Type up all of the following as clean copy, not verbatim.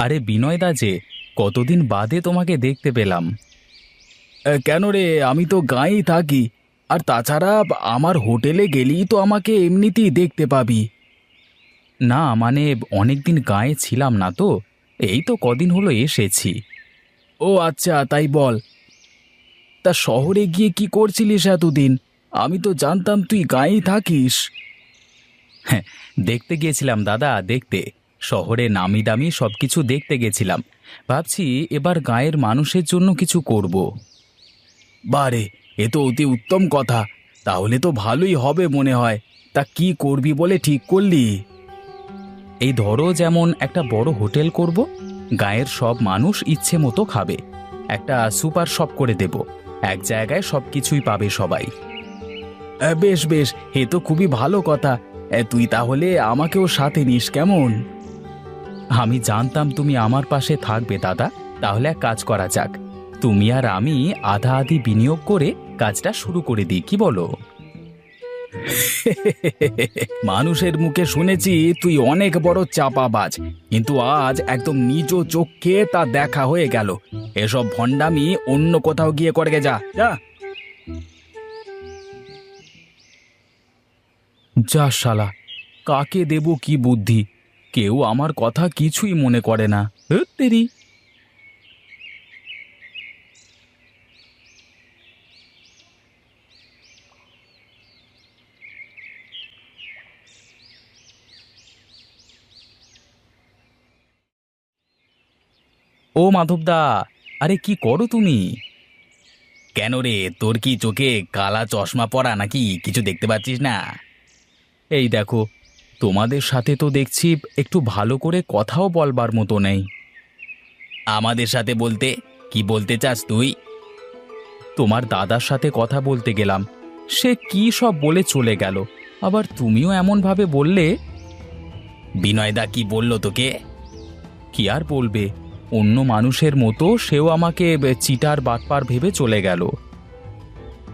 আরে বিনয়দা যে, কতদিন বাদে তোমাকে দেখতে পেলাম। কেন রে, আমি তো গাঁয়েই থাকি। আর তাছাড়া আমার হোটেলে গেলেই তো আমাকে এমনিতেই দেখতে পাবি। না মানে, অনেকদিন গায়ে ছিলাম না তো, এই তো কদিন হলো এসেছি। ও আচ্ছা, তাই বল। তা শহরে গিয়ে কি করছিলিস এতদিন? আমি তো জানতাম তুই গাঁয়েই থাকিস। হ্যাঁ, দেখতে গিয়েছিলাম দাদা, দেখতে। শহরে নামি দামি সবকিছু দেখতে গেছিলাম। ভাবছি এবার গাঁয়ের মানুষের জন্য কিছু করব। বারে, এ তো অতি উত্তম কথা। তাহলে তো ভালোই হবে মনে হয়। তা কি করবি বলে ঠিক করলি? এই ধরো, যেমন একটা বড় হোটেল করব, গাঁয়ের সব মানুষ ইচ্ছে মতো খাবে। একটা সুপার শপ করে দেব, এক জায়গায় সব কিছুই পাবে সবাই। বেশ বেশ, এ তো খুবই ভালো কথা। তুই তাহলে আমাকেও সাথে নিস কেমন? আমি জানতাম তুমি আমার পাশে থাকবে দাদা। তাহলে এক কাজ করা যাক, তুমি আর আমি আধা আধি বিনিয়োগ করে কাজটা শুরু করে দিই, কি বলো? মানুষের মুখে শুনেছি তুই অনেক বড় চাপাবাজ, কিন্তু আজ একদম নিজ চোখে তা দেখা হয়ে গেল। এসব ভণ্ডামি অন্য কোথাও গিয়ে করে যা যা। যা শালা, কাকে দেব কি বুদ্ধি! কেউ আমার কথা কিছুই মনে করে না। তেরি। ও মাধবদা, আরে কি করো তুমি? কেন রে, তোর কি চোখে কালা চশমা পরা নাকি? কিছু দেখতে পাচ্ছিস না? এই দেখো, তোমাদের সাথে তো দেখছি একটু ভালো করে কথাও বলবার মতো নেই। আমাদের সাথে বলতে কি বলতে চাস তুই? তোমার দাদার সাথে কথা বলতে গেলাম, সে কি সব বলে চলে গেল। আবার তুমিও এমনভাবে বললে। বিনয়দা কি বলল তোকে? কি আর বলবে, অন্য মানুষের মতো সেও আমাকে চিটার বাটপার ভেবে চলে গেল।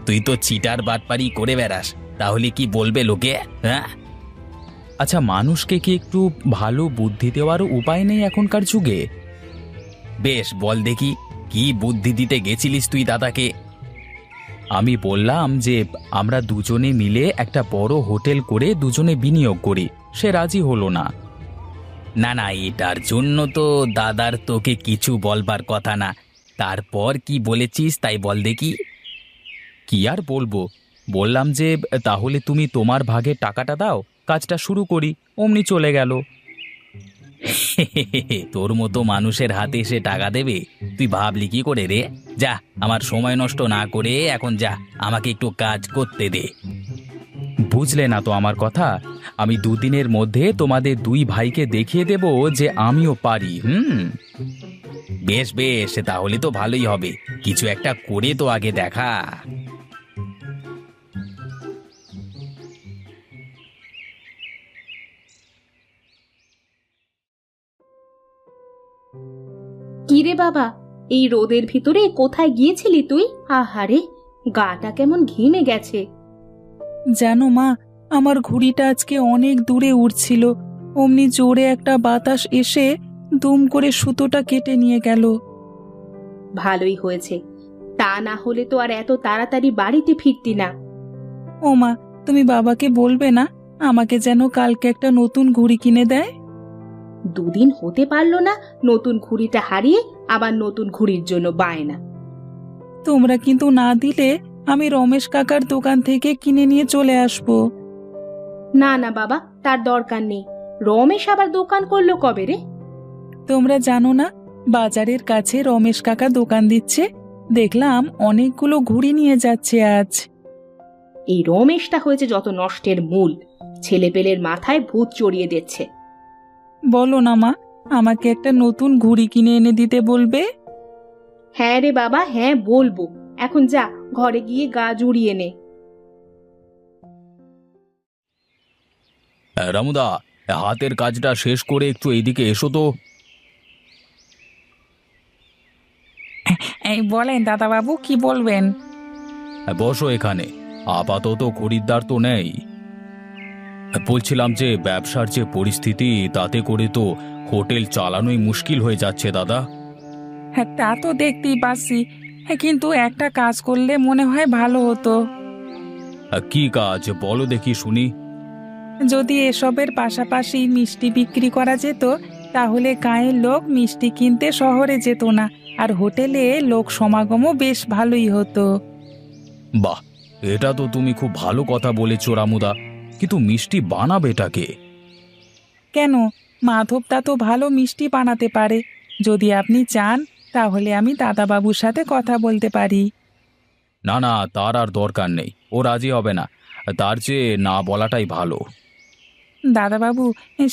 তুই তো চিটার বাটপারি করে বেড়াস, তাহলে কি বলবে লোকে? হ্যাঁ, আচ্ছা, মানুষকে কি একটু ভালো বুদ্ধি দেওয়ারও উপায় নেই এখনকার যুগে? বেশ বল দেখি, কি বুদ্ধি দিতে গেছিলিস তুই দাদাকে? আমি বললাম যে আমরা দুজনে মিলে একটা বড় হোটেল করে দুজনে বিনিয়োগ করি। সে রাজি হলো না। না না, এটার জন্য তো দাদার তোকে কিছু বলবার কথা না। তারপর কি বলেছিস তাই বল দেখি। কি আর বলবো, বললাম যে তাহলে তুমি তোমার ভাগে টাকাটা দাও, কাজটা শুরু করি। অমনি চলে গেল। তোর মতো মানুষের হাতে এসে টাকা দেবে? তুই ভাবলি কি করে রে? যা, আমার সময় নষ্ট না করে এখন যা, আমাকে একটু কাজ করতে দে। বুঝলে না তো আমার কথা? আমি দুদিনের মধ্যে তোমাদের দুই ভাইকে দেখিয়ে দেব যে আমিও পারি। বেশ বেশ, তাহলে তো ভালোই হবে। কিছু একটা করে তো আগে দেখা। কিরে বাবা, এই রোদের ভিতরে কোথায় গিয়েছিলি তুই? আহারে, গাটা কেমন ঘেমে গেছে। জানো মা, আমার ঘুড়িটা আজকে অনেক দূরে উড়ছিল, অমনি জোরে একটা বাতাস এসে দুম করে সুতোটা কেটে নিয়ে গেল। ভালোই হয়েছে, তা না হলে তো আর এত তাড়াতাড়ি বাড়িতে ফিরতি না। ও মা, তুমি বাবাকে বলবে না আমাকে যেন কালকে একটা নতুন ঘুড়ি কিনে দেয়? দুদিন হতে পারলো না, নতুন ঘুড়িটা হারিয়ে আবার নতুন ঘুড়ির জন্য বায়না। তোমরা কিন্তু না দিলে আমি রমেশ কাকার দোকান থেকে কিনে নিয়ে চলে আসবো। না না বাবা, তার দরকার নেই। রমেশ আবার দোকান করলো কবে রে? তোমরা জানো না, বাজারের কাছে রমেশ কাকা দোকান দিচ্ছে, দেখলাম অনেকগুলো ঘুড়ি নিয়ে যাচ্ছে আজ। এই রমেশটা হয়েছে যত নষ্টের মূল, ছেলেপেলের মাথায় ভূত চড়িয়ে দিচ্ছে। বলো না মা, আমাকে একটা নতুন ঘুড়ি কিনে এনে দিতে বলবে? হ্যাঁ রে বাবা, হ্যাঁ বলবো। এখন যা, ঘরে গিয়ে গা জুড়িয়ে নে। রামুদা, হাতের কাজটা শেষ করে একটু এইদিকে এসো তো। এই বলেন দাদাবাবু, কি বলবেন? বসো এখানে। আপাতত খরিদ্দার তো নেই। বলছিলাম যে ব্যবসার যে পরিস্থিতি, তাতে করে তো হোটেল চালানোই মুশকিল হয়ে যাচ্ছে দাদা। হ্যাঁ, তা তো দেখতেই পাচ্ছি। হ্যাঁ, কিন্তু একটা কাজ করলে মনে হয় ভালো হতো। কি কাজ বলো দেখি শুনি। যদি এসবের পাশাপাশি মিষ্টি বিক্রি করা যেত, তাহলে গাঁয়ের লোক মিষ্টি কিনতে শহরে যেত না, আর হোটেলে লোক সমাগমও বেশ ভালোই হতো। বাহ, এটা তো তুমি খুব ভালো কথা বলেছো রামুদা, কিন্তু মিষ্টি বানাবেটাকে? কেন, মাধবদা তো ভালো মিষ্টি বানাতে পারে। যদি আপনি চান, তাহলে আমি দাদাবাবুর সাথে কথা বলতে পারি। না না, তার আর দরকার নেই, ও রাজি হবে না। তার চেয়ে না বলাটাই ভালো। দাদাবাবু,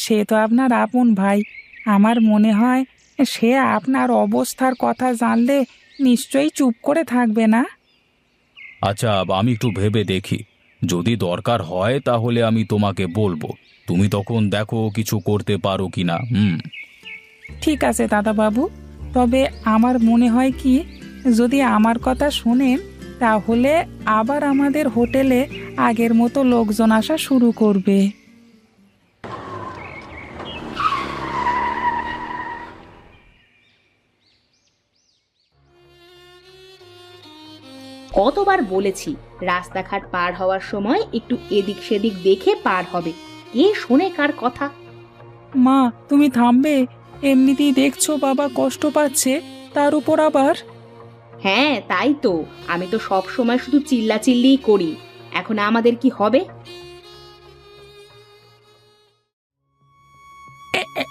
সে তো আপনার আপন ভাই। আমার মনে হয় সে আপনার অবস্থার কথা জানলে নিশ্চয়ই চুপ করে থাকবে না। আচ্ছা, আমি একটু ভেবে দেখি, যদি দরকার হয় তাহলে আমি তোমাকে বলবো। তুমি তখন দেখো কিছু করতে পারো কিনা। ঠিক আছে দাদাবাবু, তবে আমার মনে হয় কি, যদি আমার কথা শোনেন, তাহলে আবার আমাদের হোটেলে আগের মতো লোকজন আসা শুরু করবে। কতবার বলেছি রাস্তাঘাট পার হওয়ার সময় একটু এদিক সেদিক দেখে পার হবে, কে শোনে কার কথা। মা, তুমি থামবে? এমনিতেই দেখছো বাবা কষ্ট পাচ্ছে, তার উপর আবার। হ্যাঁ তাই তো, আমি তো সব সময় শুধু চিল্লাচিল্লিই করি, এখন আমাদের কি হবে?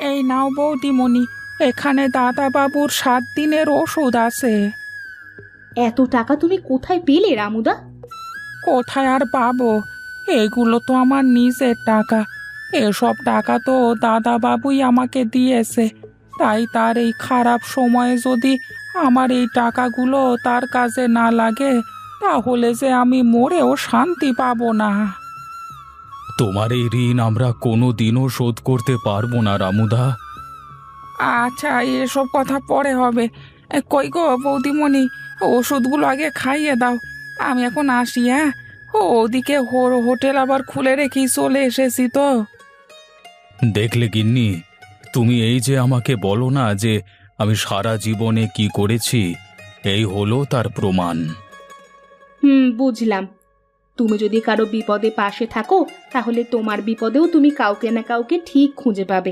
এই নাও বৌদিমণি, এখানে দাদাবাবুর 7 দিনের ওষুধ আছে। এত টাকা তুমি কোথায় পেলে রামুদা? কোথায় আর পাবো, এগুলো তো আমার নিজের টাকা। এসব টাকা তো দাদাবাবুই আমাকে দিয়েছে। তাই তার এই খারাপ সময়ে যদি আমার এই টাকাগুলো তার কাজে না লাগে, তাহলে যে আমি মরেও শান্তি পাবো না। তোমার এই ঋণ আমরা কোনো দিনও শোধ করতে পারবো না রামুদা। আচ্ছা, এসব কথা পরে হবে। কই গো বৌদিমণি, ওষুধগুলো আগে খাইয়ে দাও। আমি এখন আসি, হ্যাঁ? ওদিকে হোটেল আবার খুলে রেখে চলে এসেছি তো। দেখলে গিন্নি, তুমি এই যে আমাকে বলো না যে আমি সারা জীবনে কি করেছি, এই হলো তার প্রমাণ। বুঝলাম। তুমি যদি কারো বিপদে পাশে থাকো, তাহলে তোমার বিপদেও তুমি কাউকে না কাউকে ঠিক খুঁজে পাবে।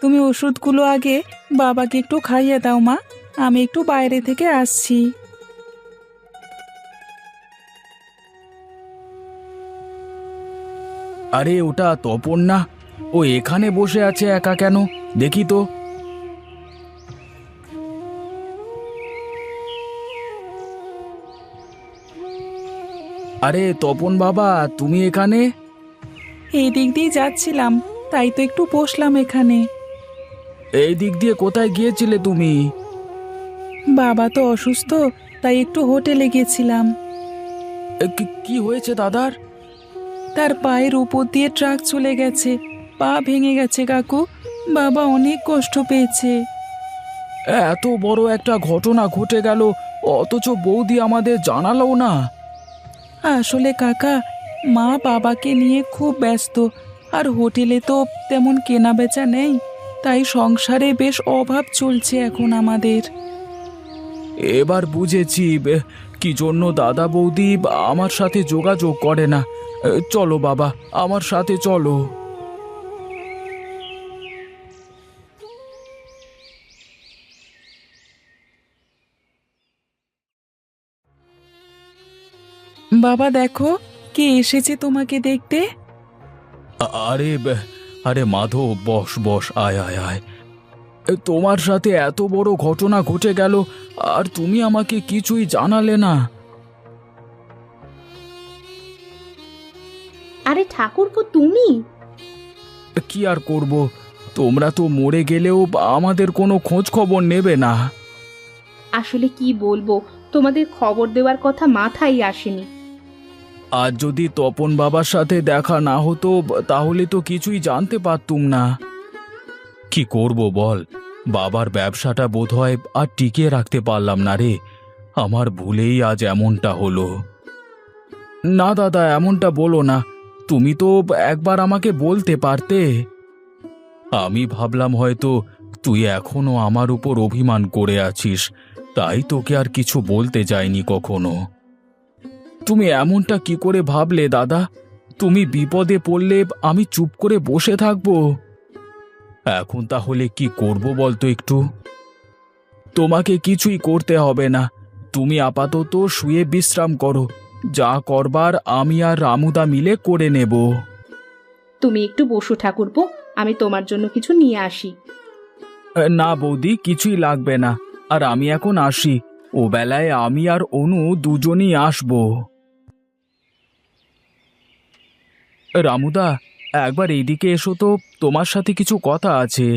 তুমি ওষুধগুলো আগে বাবাকে একটু খাইয়ে দাও মা, আমি একটু বাইরে থেকে আসছি। আরে ওটা তপন না? ও এখানে বসে আছে একা কেন, দেখি তো। আরে তপন বাবা, তুমি এখানে? এই দিক দিয়ে যাচ্ছিলাম, তাই তো একটু বসলাম এখানে। এই দিক দিয়ে কোথায় গিয়েছিলে তুমি? বাবা তো অসুস্থ, তাই একটু হোটেলে গেছিলাম। কি হয়েছে দাদার? তার পায়ের উপর দিয়ে ট্রাক চলে গেছে, পা ভেঙে গেছে কাকু। বাবা অনেক কষ্ট পেয়েছে। এত বড় একটা ঘটনা ঘটে গেল, অথচ বৌদি আমাদের জানালো না। আসলে কাকা, মা বাবাকে নিয়ে খুব ব্যস্ত, আর হোটেলে তো তেমন কেনা বেচা নেই, তাই সংসারে বেশ অভাব চলছে এখন আমাদের। এবার বুঝেছি কি জন্য দাদা বৌদি আমার সাথে যোগাযোগ করে না। চলো বাবা, আমার সাথে চলো। বাবা দেখো, কে এসেছে তোমাকে দেখতে। আরে আরে মাধব, বস বস, আয় আয় আয়। তোমার সাথে এত বড় ঘটনা ঘটে গেল, আর তুমি আমাকে কিছুই জানালে না। আরে ঠাকুরপো, তুমি? কি আর করব, তোমরা তো মরে গেলেও আমাদের কোনো খোঁজ খবর নেবে না। আসলে কি বলবো, তোমাদের খবর দেওয়ার কথা মাথায় আসেনি। আর যদি তপন বাবার সাথে দেখা না হতো, তাহলে তো কিছুই জানতে পারতুম না। কি করব বল, বাবার ব্যবসাটা বোধহয় আর টিকিয়ে রাখতে পারলাম না রে। আমার ভুলেই আজ এমনটা হলো। না দাদা, এমনটা বলো না। তুমি তো একবার আমাকে বলতে পারতে। আমি ভাবলাম হয়তো তুই এখনো আমার উপর অভিমান করে আছিস, তাই তোকে আর কিছু বলতে যাইনি কখনো। তুমি এমনটা কি করে ভাবলে দাদা? তুমি বিপদে পড়লে আমি চুপ করে বসে থাকবো? এখন তাহলে কি করব বলতো একটু? তোমাকে কিছুই করতে হবে না, তুমি আপাতত শুয়ে বিশ্রাম করো। যা করবার আমি আর রামুদা মিলে করে নেব। তুমি একটু বসো ঠাকুরপো, আমি তোমার জন্য কিছু নিয়ে আসি। না বৌদি, কিছুই লাগবে না। আর আমি এখন আসি, ও বেলায় আমি আর অনু দুজনেই আসবো। রামুদা, একবার এইদিকে এসো তো, তোমার সাথে কিছু কথা আছে।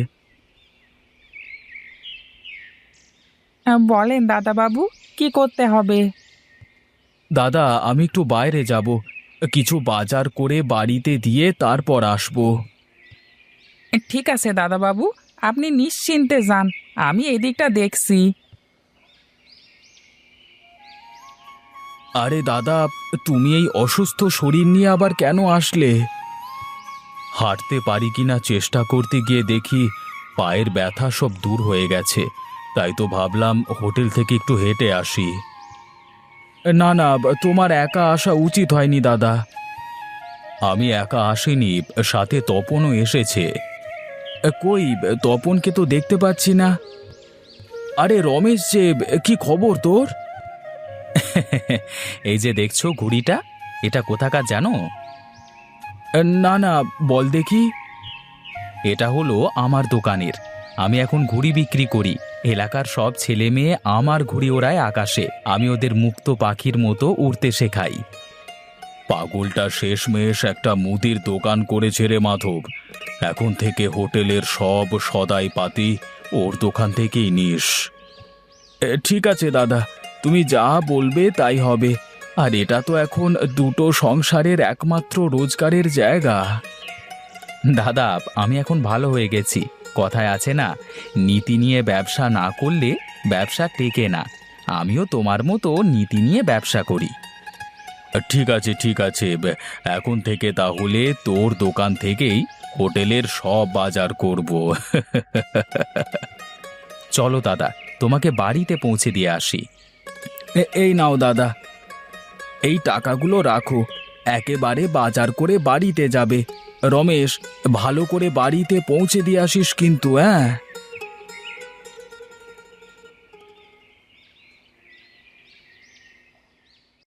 বলেন দাদাবাবু, কি করতে হবে? দাদা, আমি একটু বাইরে যাব, কিছু বাজার করে বাড়িতে দিয়ে তারপর আসবো। ঠিক আছে দাদাবাবু, আপনি নিশ্চিন্তে যান, আমি এদিকটা দেখছি। আরে দাদা, তুমি এই অসুস্থ শরীর নিয়ে আবার কেন আসলে? হাঁটতে পারি কিনা চেষ্টা করতে গিয়ে দেখি পায়ের ব্যথা সব দূর হয়ে গেছে, তাই তো ভাবলাম হোটেল থেকে একটু হেঁটে আসি। না না, তোমার একা আসা উচিত হয়নি দাদা। আমি একা আসিনি, সাথে তপনও এসেছে। কই, তপনকে তো দেখতে পাচ্ছি না। আরে রমেশ যে, কি খবর তোর? এই যে দেখছো ঘুড়িটা, এটা কোথাকার জানো? না না, বল দেখি। এটা হলো আমার দোকানের। আমি এখন ঘুড়ি বিক্রি করি। এলাকার সব ছেলে মেয়ে আমার ঘুড়ি ওড়ায় আকাশে, আমি ওদের মুক্ত পাখির মতো উড়তে শেখাই। পাগলটা শেষমেশ একটা মুদির দোকান করেছে রে মাধব। এখন থেকে হোটেলের সব সদাই পাতি ওর দোকান থেকেই নিস। ঠিক আছে দাদা, তুমি যা বলবে তাই হবে। আর এটা তো এখন দুটো সংসারের একমাত্র রোজগারের জায়গা। দাদা, আমি এখন ভালো হয়ে গেছি। কথায় আছে না, নীতি নিয়ে ব্যবসা না করলে ব্যবসা টেকে না। আমিও তোমার মতো নীতি নিয়ে ব্যবসা করি। ঠিক আছে ঠিক আছে, এখন থেকে তাহলে তোর দোকান থেকেই হোটেলের সব বাজার করব। চলো দাদা, তোমাকে বাড়িতে পৌঁছে দিয়ে আসি। এই নাও দাদা, এই টাকাগুলো রাখো, একেবারে বাজার করে বাড়িতে যাবে। রমেশ, ভালো করে বাড়িতে পৌঁছে দিয়ে আসিস কিন্তু, হ্যাঁ?